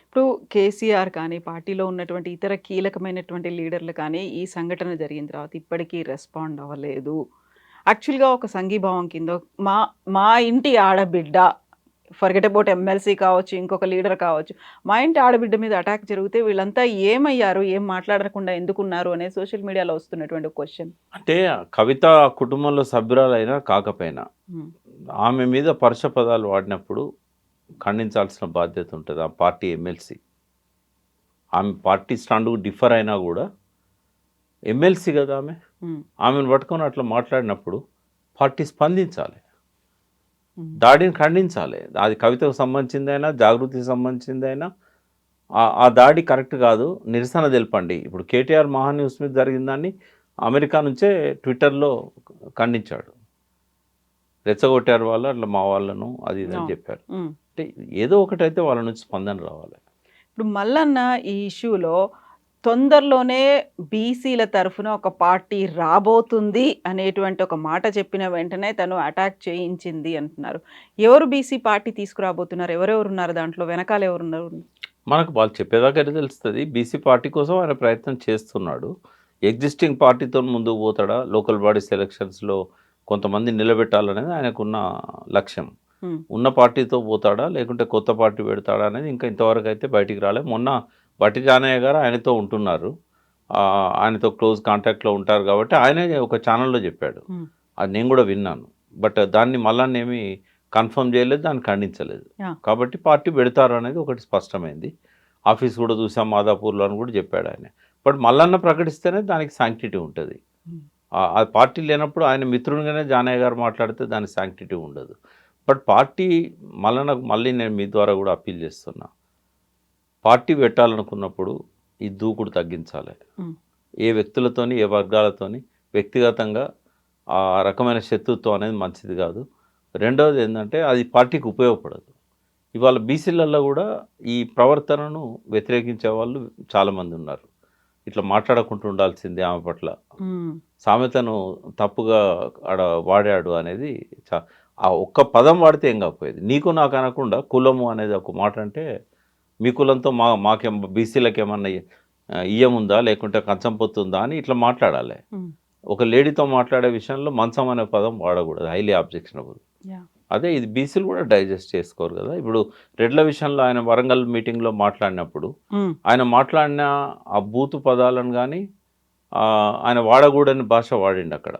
Speaker 2: ఇప్పుడు కేసీఆర్ కానీ పార్టీలో ఉన్నటువంటి ఇతర కీలకమైనటువంటి లీడర్లు కానీ ఈ సంఘటన జరిగిన తర్వాత ఇప్పటికీ రెస్పాండ్ అవ్వలేదు. యాక్చువల్గా ఒక సంఘీభావం కింద మా ఇంటి ఆడబిడ్డ, ఫర్గెట్ అబౌట్ ఎమ్మెల్సీ కావచ్చు, ఇంకొక లీడర్ కావచ్చు, మా ఇంటి ఆడబిడ్డ మీద అటాక్ జరిగితే వీళ్ళంతా ఏమయ్యారు, ఏం మాట్లాడకుండా ఎందుకున్నారు అనే సోషల్ మీడియాలో వస్తున్నటువంటి క్వశ్చన్.
Speaker 3: అంటే కవిత కుటుంబంలో సభ్యురాలైనా కాకపోయినా ఆమె మీద పరుష పదాలు వాడినప్పుడు ఖండించాల్సిన బాధ్యత ఉంటుంది ఆ పార్టీ ఎమ్మెల్సీ. ఆమె పార్టీ స్టాండ్కు డిఫర్ అయినా కూడా ఎమ్మెల్సీ కదా ఆమె, ఆమెను పట్టుకొని అట్లా మాట్లాడినప్పుడు పార్టీ స్పందించాలి, దాడిని ఖండించాలి. అది కవితకు సంబంధించిందైనా జాగృతికి సంబంధించిందైనా ఆ దాడి కరెక్ట్ కాదు, నిరసన తెలపండి. ఇప్పుడు కేటీఆర్ మహాన్యూస్ మీద జరిగిన దాన్ని అమెరికా నుంచే ట్విట్టర్లో ఖండించాడు, రెచ్చగొట్టారు వాళ్ళు అట్లా మా వాళ్ళను అది ఇది అని చెప్పారు. అంటే ఏదో ఒకటైతే వాళ్ళ నుంచి స్పందన రావాలి.
Speaker 2: ఇప్పుడు మల్లన్న ఈ ఇష్యూలో తొందరలోనే బీసీల తరఫున ఒక పార్టీ రాబోతుంది అనేటువంటి ఒక మాట చెప్పిన వెంటనే తను అటాక్ చేయించింది అంటున్నారు. ఎవరు బీసీ పార్టీ తీసుకురాబోతున్నారు, ఎవరెవరు ఉన్నారు దాంట్లో, వెనకాల ఎవరున్నారు?
Speaker 3: మనకు వాళ్ళు చెప్పేదాకా తెలుస్తుంది. బీసీ పార్టీ కోసం ఆయన ప్రయత్నం చేస్తున్నాడు. ఎగ్జిస్టింగ్ పార్టీతో ముందుకు పోతాడా, లోకల్ బాడీస్ ఎలక్షన్స్లో కొంతమంది నిలబెట్టాలనేది ఆయనకున్న లక్ష్యం. ఉన్న పార్టీతో పోతాడా లేకుంటే కొత్త పార్టీ పెడతాడా అనేది ఇంకా ఇంతవరకు అయితే బయటికి రాలే. మొన్న బట్టి జానయ్య గారు ఆయనతో ఉంటున్నారు, ఆయనతో క్లోజ్ కాంటాక్ట్లో ఉంటారు కాబట్టి ఆయనే ఒక ఛానల్లో చెప్పాడు, అది నేను కూడా విన్నాను. బట్ దాన్ని మళ్ళా ఏమీ కన్ఫర్మ్ చేయలేదు, దాన్ని ఖండించలేదు. కాబట్టి పార్టీ పెడతారు అనేది ఒకటి స్పష్టమైంది. ఆఫీస్ కూడా చూసాం మాదాపూర్లో అని కూడా చెప్పాడు ఆయన. బట్ మల్లన్న ప్రకటిస్తేనే దానికి శాంక్టిటీ ఉంటుంది. ఆ పార్టీ లేనప్పుడు ఆయన మిత్రునిగానే జానయ్య గారు మాట్లాడితే దానికి శాంక్టిటీ ఉండదు. బట్ పార్టీ మల్లన్నకు మళ్ళీ నేను మీ ద్వారా కూడా అప్పీల్ చేస్తున్నా, పార్టీ పెట్టాలనుకున్నప్పుడు ఈ దూకుడు తగ్గించాలి. ఏ వ్యక్తులతోని ఏ వర్గాలతోని వ్యక్తిగతంగా ఆ రకమైన శత్రుత్వం అనేది మంచిది కాదు. రెండవది ఏంటంటే అది పార్టీకి ఉపయోగపడదు. ఇవాళ బీసీలలో కూడా ఈ ప్రవర్తనను వ్యతిరేకించే వాళ్ళు చాలామంది ఉన్నారు. ఇట్లా మాట్లాడకుండా ఉండాల్సిందే ఆమె పట్ల,
Speaker 2: ఉమ్,
Speaker 3: సామెతను తప్పుగా ఆడ వాడాడు అనేది ఆ ఒక్క పదం వాడితే ఏం కాకపోయేది. నీకు నాకు అనకుండా కులము అనేది ఒక మాట అంటే, మీ కులంతో మాకేం బీసీలకు ఏమన్నా ఇయ్యముందా లేకుంటే కంచం పొత్తుందా అని ఇట్లా మాట్లాడాలి.
Speaker 2: ఉమ్,
Speaker 3: ఒక లేడీతో మాట్లాడే విషయంలో మంచం అనే పదం వాడకూడదు, హైలీ ఆబ్జెక్షనబుల్.
Speaker 2: యా,
Speaker 3: అదే ఇది బీసీలు కూడా డైజెస్ట్ చేసుకోరు కదా. ఇప్పుడు రెడ్ల విషయంలో ఆయన వరంగల్ మీటింగ్లో మాట్లాడినప్పుడు
Speaker 2: ఉమ్,
Speaker 3: ఆయన మాట్లాడిన ఆ బూతు పదాలను కానీ ఆయన వాడకూడని భాష వాడిండు అక్కడ.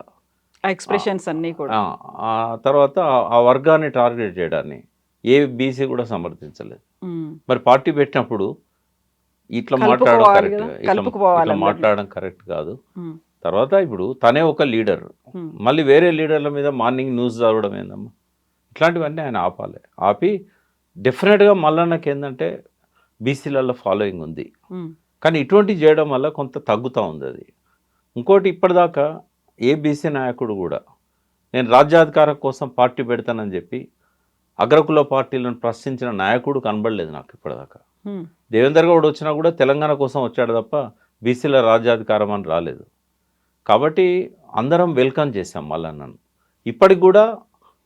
Speaker 2: ఆ ఎక్స్ప్రెషన్స్ అన్నీ కూడా.
Speaker 3: ఆ ఆ తర్వాత ఆ వర్గాన్ని టార్గెట్ చేయడాన్ని ఏ బీసీ కూడా సమర్థించలేదు.
Speaker 2: ఉమ్,
Speaker 3: మరి పార్టీ పెట్టినప్పుడు ఇట్లా మాట్లాడడం
Speaker 2: కలుపుకోవాలి
Speaker 3: కరెక్ట్,
Speaker 2: కదా,
Speaker 3: ఇట్లా
Speaker 2: కలుపుకోవాలి
Speaker 3: ఇట్లా
Speaker 2: అందరినీ.
Speaker 3: మాట్లాడడం కరెక్ట్ కాదు.
Speaker 2: ఉమ్,
Speaker 3: తర్వాత ఇప్పుడు తనే ఒక లీడర్,
Speaker 2: ఉమ్,
Speaker 3: మళ్ళీ వేరే లీడర్ల మీద మార్నింగ్ న్యూస్ చదవడం ఏందమ్మా? ఇట్లాంటివన్నీ ఆయన ఆపాలి. ఆపి డెఫినెట్గా మల్లన్నకి ఏంటంటే బీసీలలో ఫాలోయింగ్ ఉంది,
Speaker 2: ఉమ్,
Speaker 3: కానీ ఇటువంటివి చేయడం వల్ల కొంత తగ్గుతూ ఉంది అది. ఇంకోటి, ఇప్పటిదాకా ఏ బీసీ నాయకుడు కూడా నేను రాజ్యాధికారం కోసం పార్టీ పెడతానని చెప్పి అగ్రకుల పార్టీలను ప్రశ్నించిన నాయకుడు కనబడలేదు నాకు ఇప్పటిదాకా.
Speaker 2: ఉమ్,
Speaker 3: దేవేందర్ గౌడ్ వచ్చినా కూడా తెలంగాణ కోసం వచ్చాడు తప్ప బీసీల రాజ్యాధికారం అని రాలేదు. కాబట్టి అందరం వెల్కమ్ చేశాం మల్లన్నను. ఇప్పటికి కూడా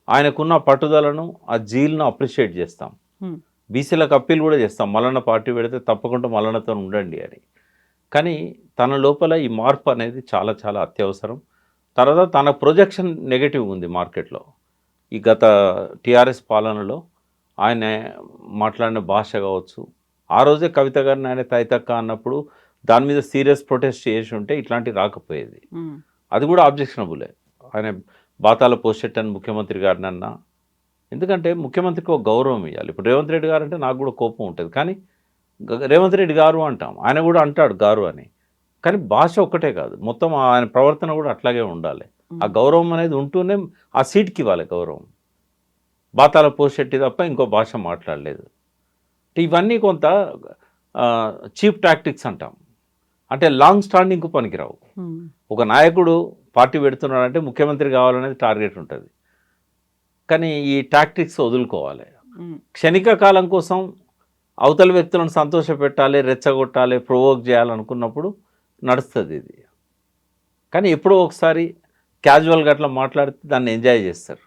Speaker 3: ఆయనకున్న పట్టుదలను, ఆ జీల్ను అప్రిషియేట్ చేస్తాం.
Speaker 2: ఉమ్,
Speaker 3: బీసీలకు అప్పీల్ కూడా చేస్తాం, మల్లన్న పార్టీ పెడితే తప్పకుండా మల్లన్నతో ఉండండి అని. కానీ తన లోపల ఈ మార్పు అనేది చాలా చాలా అత్యవసరం. తర్వాత తన ప్రొజెక్షన్ నెగటివ్ ఉంది మార్కెట్లో. ఈ గత టీఆర్ఎస్ పాలనలో ఆయన మాట్లాడిన భాష కావచ్చు, ఆ రోజే కవిత గారిని ఆయన తైతక్క అన్నప్పుడు దాని మీద సీరియస్ ప్రొటెస్ట్ చేసి ఉంటే ఇట్లాంటివి రాకపోయేది.
Speaker 2: ఉమ్,
Speaker 3: అది కూడా ఆబ్జెక్షనబులే. ఆయన బాతాల పోషెట్టని ముఖ్యమంత్రి గారిని అన్నా, ఎందుకంటే ముఖ్యమంత్రికి ఒక గౌరవం ఇవ్వాలి. ఇప్పుడు రేవంత్ రెడ్డి గారు అంటే నాకు కూడా కోపం ఉంటుంది, కానీ రేవంత్ రెడ్డి గారు అంటాం, ఆయన కూడా అంటాడు గారు అని. కానీ భాష ఒక్కటే కాదు, మొత్తం ఆయన ప్రవర్తన కూడా అట్లాగే ఉండాలి. ఆ గౌరవం అనేది ఉంటూనే ఆ సీట్కి ఇవ్వాలి గౌరవం. బాతాల పోషెట్టి తప్ప ఇంకో భాష మాట్లాడలేదు. ఇవన్నీ కొంత చీప్ టాక్టిక్స్ అంటాం, అంటే లాంగ్ స్టాండింగ్కు పనికిరావు.
Speaker 2: ఉమ్,
Speaker 3: ఒక నాయకుడు పార్టీ పెడుతున్నాడంటే ముఖ్యమంత్రి కావాలనేది టార్గెట్ ఉంటుంది, కానీ ఈ టాక్టిక్స్ వదులుకోవాలి.
Speaker 2: ఉమ్,
Speaker 3: క్షణిక కాలం కోసం అవతల వ్యక్తులను సంతోషపెట్టాలి, రెచ్చగొట్టాలి, ప్రొవోక్ చేయాలనుకున్నప్పుడు నడుస్తుంది ఇది. కానీ ఎప్పుడో ఒకసారి క్యాజువల్గా అట్లా మాట్లాడితే దాన్ని ఎంజాయ్ చేస్తారు.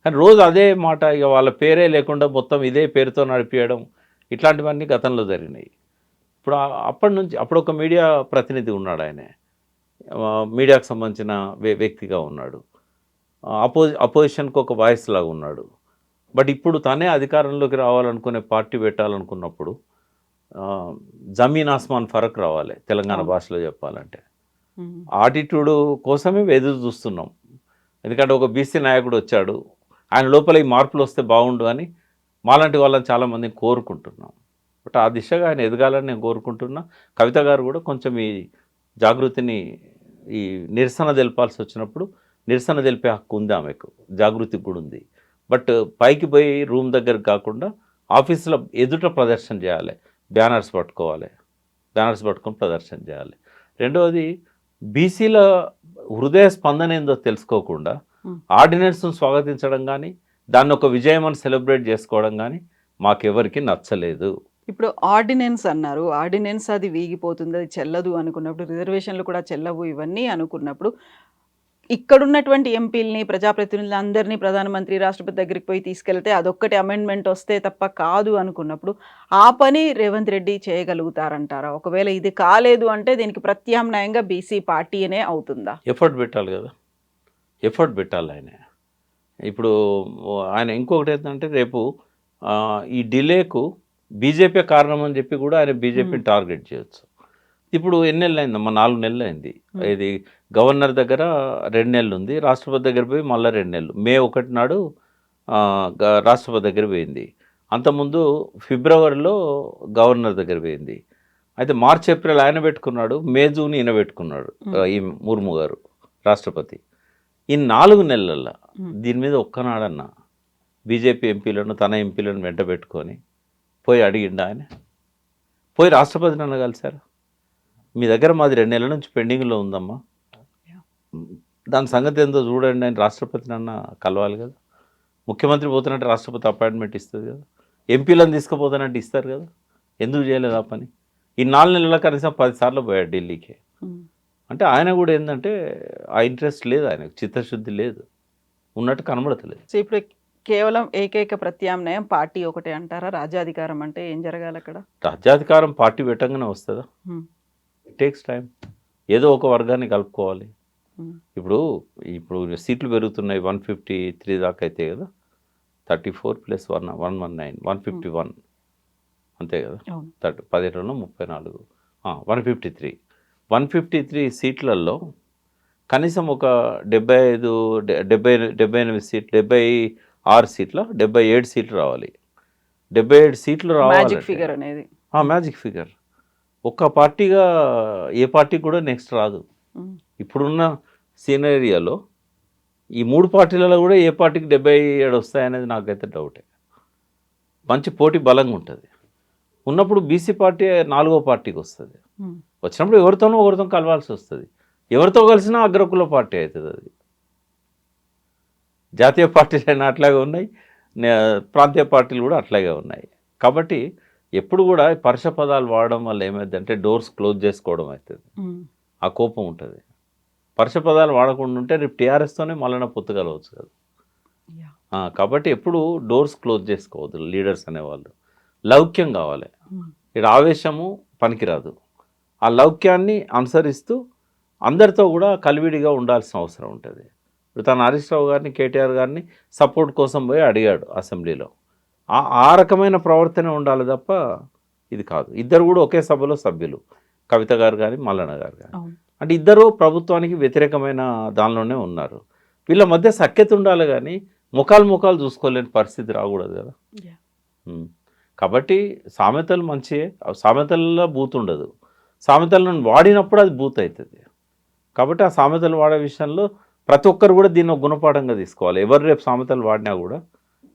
Speaker 3: కానీ రోజు అదే మాట, ఇక వాళ్ళ పేరే లేకుండా మొత్తం ఇదే పేరుతో నడిపించడం, ఇట్లాంటివన్నీ గతంలో జరిగినాయి. ఇప్పుడు అప్పటి నుంచి అప్పుడు ఒక మీడియా ప్రతినిధి ఉన్నాడు, ఆయన మీడియాకు సంబంధించిన వ్యక్తిగా ఉన్నాడు, అపోజిషన్కి ఒక వాయిస్ లాగా ఉన్నాడు. బట్ ఇప్పుడు తనే అధికారంలోకి రావాలనుకునే పార్టీ పెట్టాలనుకున్నప్పుడు జమీన్ ఆస్మాన్ ఫరక్ రావాలి తెలంగాణ భాషలో చెప్పాలంటే.
Speaker 2: ఉమ్,
Speaker 3: ఆటిట్యూడ్ కోసమే ఎదురు చూస్తున్నాం. ఎందుకంటే ఒక బీసీ నాయకుడు వచ్చాడు, ఆయన లోపల ఈ మార్పులు వస్తే బాగుండు అని మాలాంటి వాళ్ళని చాలామందిని కోరుకుంటున్నాం. బట్ ఆ దిశగా ఆయన ఎదగాలని నేను కోరుకుంటున్నా. కవిత గారు కూడా కొంచెం ఈ జాగృతిని, ఈ నిరసన తెలపాల్సి వచ్చినప్పుడు నిరసన తెలిపే హక్కు ఉంది ఆమెకు, జాగృతికి కూడా ఉంది. బట్ పైకి పోయి రూమ్ దగ్గర కాకుండా ఆఫీసులో ఎదుట ప్రదర్శన చేయాలి, బ్యానర్స్ పట్టుకోవాలి, బ్యానర్స్ పట్టుకొని ప్రదర్శన చేయాలి. రెండవది, బీసీల హృదయ స్పందన ఏందో తెలుసుకోకుండా ఆర్డినెన్స్ను స్వాగతించడం కానీ దాన్ని ఒక విజయం అని సెలబ్రేట్ చేసుకోవడం కానీ మాకెవరికి నచ్చలేదు.
Speaker 2: ఇప్పుడు ఆర్డినెన్స్ అన్నారు, ఆర్డినెన్స్ అది వీగిపోతుంది, అది చెల్లదు అనుకున్నప్పుడు, రిజర్వేషన్లు కూడా చెల్లవు ఇవన్నీ అనుకున్నప్పుడు, ఇక్కడున్నటువంటి ఎంపీలని, ప్రజాప్రతినిధులు అందరినీ ప్రధానమంత్రి, రాష్ట్రపతి దగ్గరికి పోయి తీసుకెళ్తే అదొక్కటి అమెండ్మెంట్ వస్తే తప్ప కాదు అనుకున్నప్పుడు, ఆ పని రేవంత్ రెడ్డి చేయగలుగుతారంటారా? ఒకవేళ ఇది కాలేదు అంటే దీనికి ప్రత్యామ్నాయంగా బీసీ పార్టీ అనే అవుతుందా?
Speaker 3: ఎఫర్ట్ పెట్టాలి కదా, ఎఫర్ట్ పెట్టాలి ఆయన. ఇప్పుడు ఆయన ఇంకొకటి ఏంటంటే, రేపు ఈ డిలేకు బీజేపీ కారణం అని చెప్పి కూడా ఆయన బీజేపీని టార్గెట్ చేయొచ్చు. ఇప్పుడు ఎన్ని నెలలు అయిందమ్మా? 4 నెలలు అయింది. ఇది గవర్నర్ దగ్గర 2 నెలలు ఉంది, రాష్ట్రపతి దగ్గర పోయి మళ్ళీ 2 నెలలు. మే 1 నాడు రాష్ట్రపతి దగ్గర పోయింది. అంతకుముందు ఫిబ్రవరిలో గవర్నర్ దగ్గర పోయింది. అయితే మార్చ్ ఏప్రిల్ ఆయన పెట్టుకున్నాడు, మే జూన్ ఈయన పెట్టుకున్నాడు, ఈ ముర్ము గారు రాష్ట్రపతి. ఈ 4 నెలల్లో దీని మీద ఒక్కనాడన్నా బీజేపీ ఎంపీలను, తన ఎంపీలను వెంట పెట్టుకొని పోయి అడిగిండా ఆయన? పోయి రాష్ట్రపతిని అన్న కలిసారు, మీ దగ్గర మాది 2 నెలల నుంచి పెండింగ్లో ఉందమ్మా, దాని సంగతి ఏందో చూడండి అని రాష్ట్రపతిని అన్న కలవాలి కదా. ముఖ్యమంత్రి పోతున్నట్టు రాష్ట్రపతి అపాయింట్మెంట్ ఇస్తుంది కదా, ఎంపీలను తీసుకుపోతానంటే ఇస్తారు కదా. ఎందుకు చేయలేదు ఆ పని? ఈ 4 నెలల కనీసం 10 సార్లు పోయాడు ఢిల్లీకి.
Speaker 2: ఉమ్.
Speaker 3: అంటే ఆయన కూడా ఏంటంటే ఆ ఇంట్రెస్ట్ లేదు, ఆయనకు చిత్తశుద్ధి లేదు, ఉన్నట్టు కనబడతలేదు.
Speaker 2: సో ఇప్పుడు కేవలం ఏకైక ప్రత్యామ్నాయం పార్టీ ఒకటే అంటారా? రాజ్యాధికారం అంటే ఏం జరగాలి అక్కడ?
Speaker 3: రాజ్యాధికారం పార్టీ పెట్టంగానే వస్తుందా?
Speaker 2: ఉమ్.
Speaker 3: It takes time. ఏదో ఒక వర్గాన్ని కలుపుకోవాలి.
Speaker 2: ఉమ్.
Speaker 3: ఇప్పుడు సీట్లు పెరుగుతున్నాయి, 153 దాకా అయితే కదా, 34 + 1 119 151 అంతే కదా,
Speaker 2: అవును.
Speaker 3: 17 34 153 సీట్లలో కనీసం ఒక 78 సీట్లు, 76 సీట్ల 77 సీట్లు రావాలి. 77 సీట్లు రావాలి.
Speaker 2: మ్యాజిక్ ఫిగర్ అనేది.
Speaker 3: Magic figure. ఒక్క పార్టీగా ఏ పార్టీ కూడా నెక్స్ట్ రాదు.
Speaker 2: ఉమ్.
Speaker 3: ఇప్పుడున్న సీనరీయాలో ఈ 3 పార్టీలలో కూడా ఏ పార్టీకి 77 వస్తాయనేది నాకైతే డౌటే. మంచి పోటీ బలంగా ఉంటుంది. ఉన్నప్పుడు బీసీ పార్టీ 4వ పార్టీకి వస్తుంది.
Speaker 2: ఉమ్.
Speaker 3: వచ్చినప్పుడు ఒకరితో కలవాల్సి వస్తుంది. ఎవరితో కలిసినా అగ్రకుల పార్టీ అవుతుంది అది. జాతీయ పార్టీలు అయినా అట్లాగే ఉన్నాయి, ప్రాంతీయ పార్టీలు కూడా అట్లాగే ఉన్నాయి. కాబట్టి ఎప్పుడు కూడా పరుష పదాలు వాడడం వల్ల ఏమైందంటే డోర్స్ క్లోజ్ చేసుకోవడం అవుతుంది.
Speaker 2: ఉమ్.
Speaker 3: ఆ కోపం ఉంటుంది. పరుష పదాలు వాడకుండా ఉంటే రేపు టీఆర్ఎస్తోనే మళ్ళీ పొత్తుగలవచ్చు కదా.
Speaker 2: Yeah.
Speaker 3: కాబట్టి ఎప్పుడు డోర్స్ క్లోజ్ చేసుకోవద్దు లీడర్స్ అనేవాళ్ళు. లౌక్యం కావాలి.
Speaker 2: ఉమ్.
Speaker 3: ఇక్కడ ఆవేశము పనికిరాదు. ఆ లౌక్యాన్ని అనుసరిస్తూ అందరితో కూడా కలివిడిగా ఉండాల్సిన అవసరం ఉంటుంది. ఇప్పుడు తను హరీష్ రావు గారిని, కేటీఆర్ గారిని సపోర్ట్ కోసం పోయి అడిగాడు అసెంబ్లీలో. ఆ రకమైన ప్రవర్తన ఉండాలి తప్ప ఇది కాదు. ఇద్దరు కూడా ఒకే సభలో సభ్యులు, కవిత గారు కానీ మల్లన్న గారు కానీ.
Speaker 2: అవును.
Speaker 3: అంటే ఇద్దరు ప్రభుత్వానికి వ్యతిరేకమైన దానిలోనే ఉన్నారు. వీళ్ళ మధ్య సఖ్యత ఉండాలి కానీ ముఖాలు చూసుకోలేని పరిస్థితి రాకూడదు కదా.
Speaker 2: Yeah.
Speaker 3: కాబట్టి సామెతలు మంచియే, సామెతలలో బూత్ ఉండదు. సామెతలను వాడినప్పుడు అది బూత్ అవుతుంది. కాబట్టి ఆ సామెతలు వాడే విషయంలో ప్రతి ఒక్కరు కూడా దీన్ని ఒక గుణపాఠంగా తీసుకోవాలి. ఎవరు రేపు సామెతలు వాడినా కూడా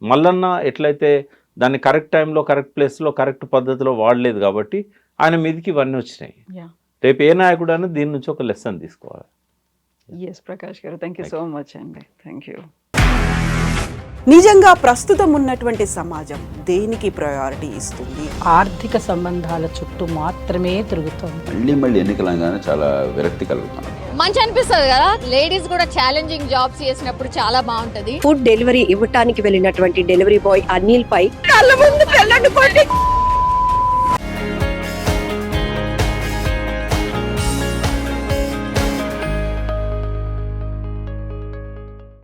Speaker 3: మల్లన్న ఎట్లయితే దాన్ని కరెక్ట్ టైంలో, కరెక్ట్ ప్లేస్లో, కరెక్ట్ పద్ధతిలో వాడలేదు కాబట్టి ఆయన మీదకి ఇవన్నీ వచ్చినాయి.
Speaker 2: Yeah.
Speaker 3: రేపు ఏ నాయకుడు అయినా దీని నుంచి ఒక లెసన్ తీసుకోవాలి.
Speaker 2: ఎస్ ప్రకాష్ గారు, థ్యాంక్ యూ సో మచ్ అండి. Thank you.
Speaker 4: నిజంగా ప్రస్తుతం ఉన్నటువంటి సమాజం దేనికి ప్రయారిటీ ఇస్తుంది?
Speaker 5: ఆర్థిక సంబంధాల చుట్టూ మాత్రమే తిరుగుతోంది.
Speaker 6: మళ్ళీ ఎన్నికలంగానే చాలా విరక్తి కలుగుతాను.
Speaker 7: మంచి అనిపిస్తుంది కదా, లేడీస్ కూడా ఛాలెంజింగ్ జాబ్స్ చేసినప్పుడు చాలా బాగుంటది.
Speaker 8: ఫుడ్ డెలివరీ ఇవ్వటానికి వెళ్ళినటువంటి డెలివరీ బాయ్ అనిల్ పై కళ్ళ ముందు